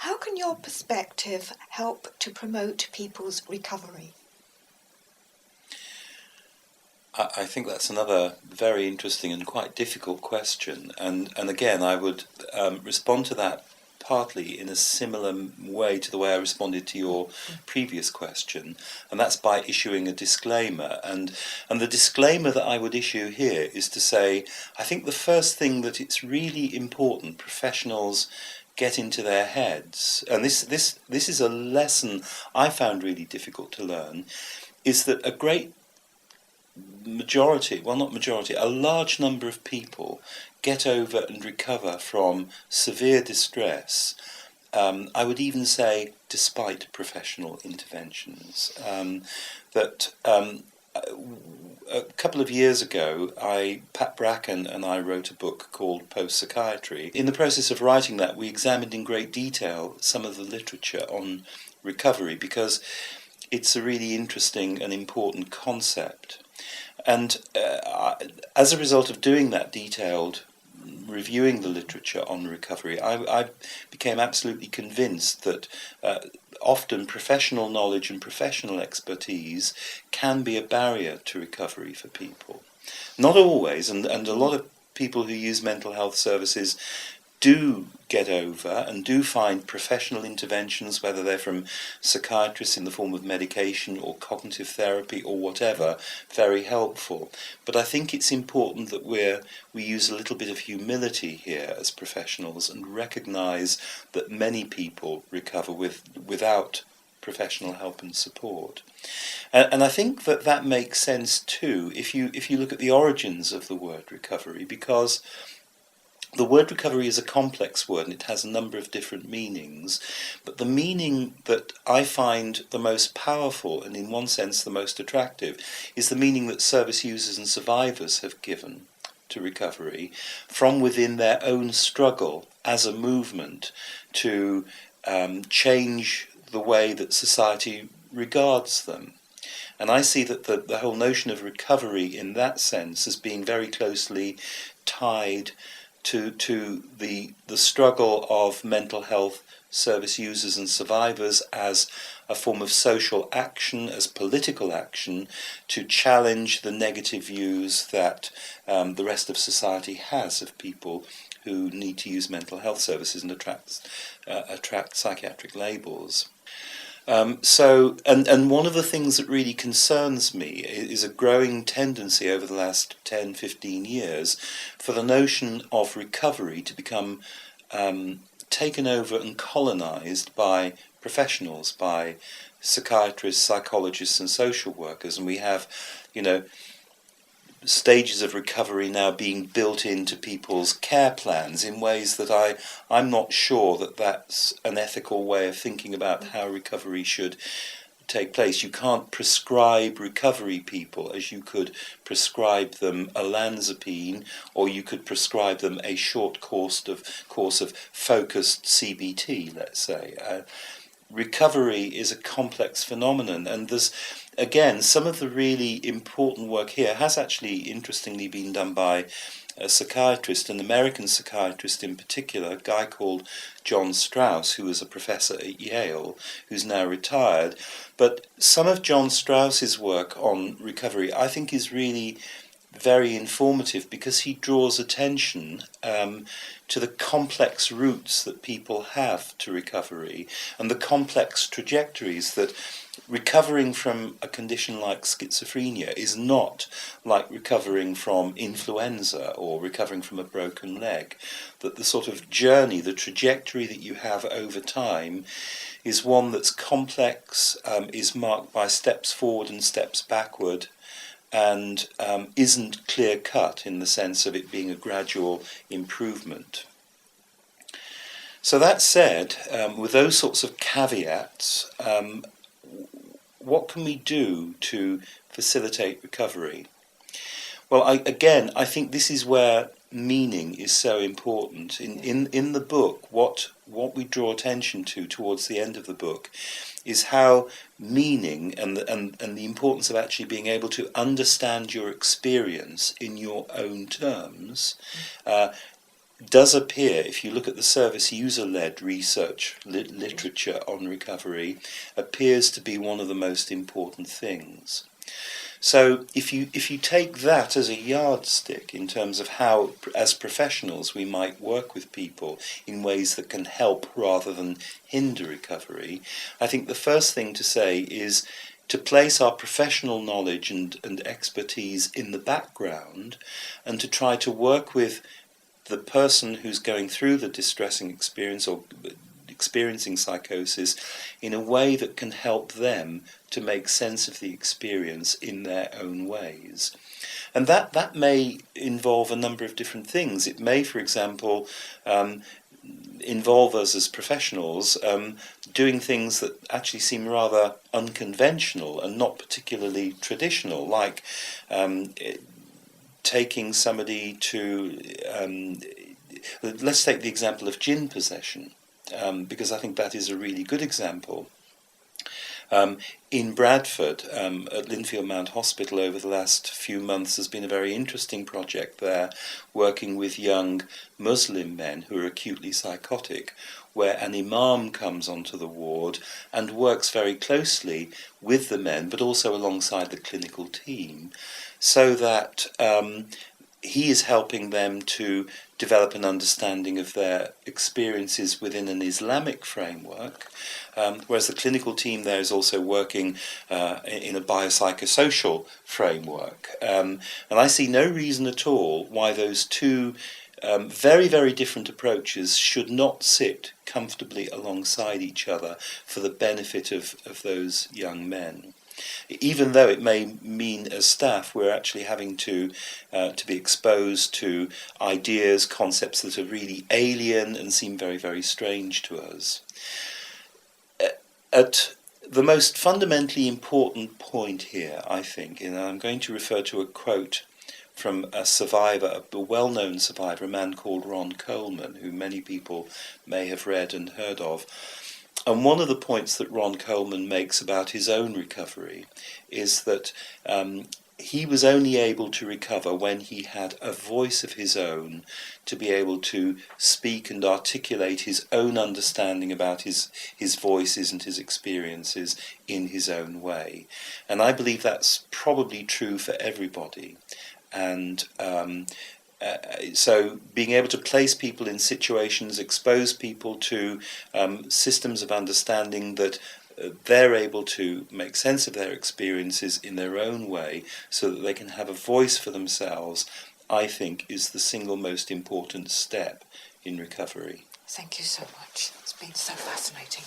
How can your perspective help to promote people's recovery? I think that's another very interesting and quite difficult question. And again, I would respond to that partly in a similar way to the way I responded to your previous question, and that's by issuing a disclaimer. And the disclaimer that I would issue here is to say, I think the first thing that it's really important professionals get into their heads, and this is a lesson I found really difficult to learn, is that a great majority, well not majority, a large number of people get over and recover from severe distress, I would even say despite professional interventions. A couple of years ago, Pat Bracken and I wrote a book called Post-Psychiatry. In the process of writing that, we examined in great detail some of the literature on recovery because it's a really interesting and important concept. And as a result of doing that detailed reviewing the literature on recovery, I became absolutely convinced that often professional knowledge and professional expertise can be a barrier to recovery for people. Not always, and a lot of people who use mental health services do get over and do find professional interventions, whether they're from psychiatrists in the form of medication or cognitive therapy or whatever, very helpful. But I think it's important that we use a little bit of humility here as professionals and recognise that many people recover without professional help and support. And I think that makes sense too if you look at the origins of the word recovery, because the word recovery is a complex word and it has a number of different meanings, but the meaning that I find the most powerful and in one sense the most attractive is the meaning that service users and survivors have given to recovery from within their own struggle as a movement to change the way that society regards them. And I see that the whole notion of recovery in that sense as being very closely tied to the struggle of mental health service users and survivors as a form of social action, as political action, to challenge the negative views that the rest of society has of people who need to use mental health services and attract psychiatric labels. So one of the things that really concerns me is a growing tendency over the last 10, 15 years for the notion of recovery to become taken over and colonised by professionals, by psychiatrists, psychologists and social workers. And we have, stages of recovery now being built into people's care plans in ways that I'm not sure that that's an ethical way of thinking about how recovery should take place. You can't prescribe recovery people as you could prescribe them olanzapine, or you could prescribe them a short course of focused CBT, let's say. Recovery is a complex phenomenon, and there's, again, some of the really important work here has actually interestingly been done by a psychiatrist, an American psychiatrist in particular, a guy called John Strauss, who was a professor at Yale, who's now retired. But some of John Strauss's work on recovery I think is really very informative because he draws attention to the complex routes that people have to recovery and the complex trajectories that recovering from a condition like schizophrenia is not like recovering from influenza or recovering from a broken leg. That the sort of journey, the trajectory that you have over time is one that's complex, is marked by steps forward and steps backward, and isn't clear-cut in the sense of it being a gradual improvement. So that said, with those sorts of caveats, what can we do to facilitate recovery? Well, I think this is where meaning is so important. In the book, what we draw attention to towards the end of the book is how meaning and the importance of actually being able to understand your experience in your own terms does appear, if you look at the service user-led research literature on recovery, appears to be one of the most important things. So if you take that as a yardstick in terms of how, as professionals, we might work with people in ways that can help rather than hinder recovery, I think the first thing to say is to place our professional knowledge and expertise in the background and to try to work with the person who's going through the distressing experience or experiencing psychosis in a way that can help them to make sense of the experience in their own ways. And that may involve a number of different things. It may, for example, involve us as professionals doing things that actually seem rather unconventional and not particularly traditional, like taking somebody to... let's take the example of gin possession. Because I think that is a really good example. In Bradford, at Linfield Mount Hospital over the last few months, there's been a very interesting project there working with young Muslim men who are acutely psychotic, where an imam comes onto the ward and works very closely with the men, but also alongside the clinical team, so that he is helping them to develop an understanding of their experiences within an Islamic framework, whereas the clinical team there is also working in a biopsychosocial framework. And I see no reason at all why those two very, very different approaches should not sit comfortably alongside each other for the benefit of those young men. Even though it may mean as staff we're actually having to be exposed to ideas, concepts that are really alien and seem very, very strange to us. At the most fundamentally important point here, I think, and I'm going to refer to a quote from a survivor, a well-known survivor, a man called Ron Coleman, who many people may have read and heard of. And one of the points that Ron Coleman makes about his own recovery is that he was only able to recover when he had a voice of his own to be able to speak and articulate his own understanding about his voices and his experiences in his own way. And I believe that's probably true for everybody. And so being able to place people in situations, expose people to systems of understanding that they're able to make sense of their experiences in their own way so that they can have a voice for themselves, I think is the single most important step in recovery. Thank you so much. It's been so fascinating.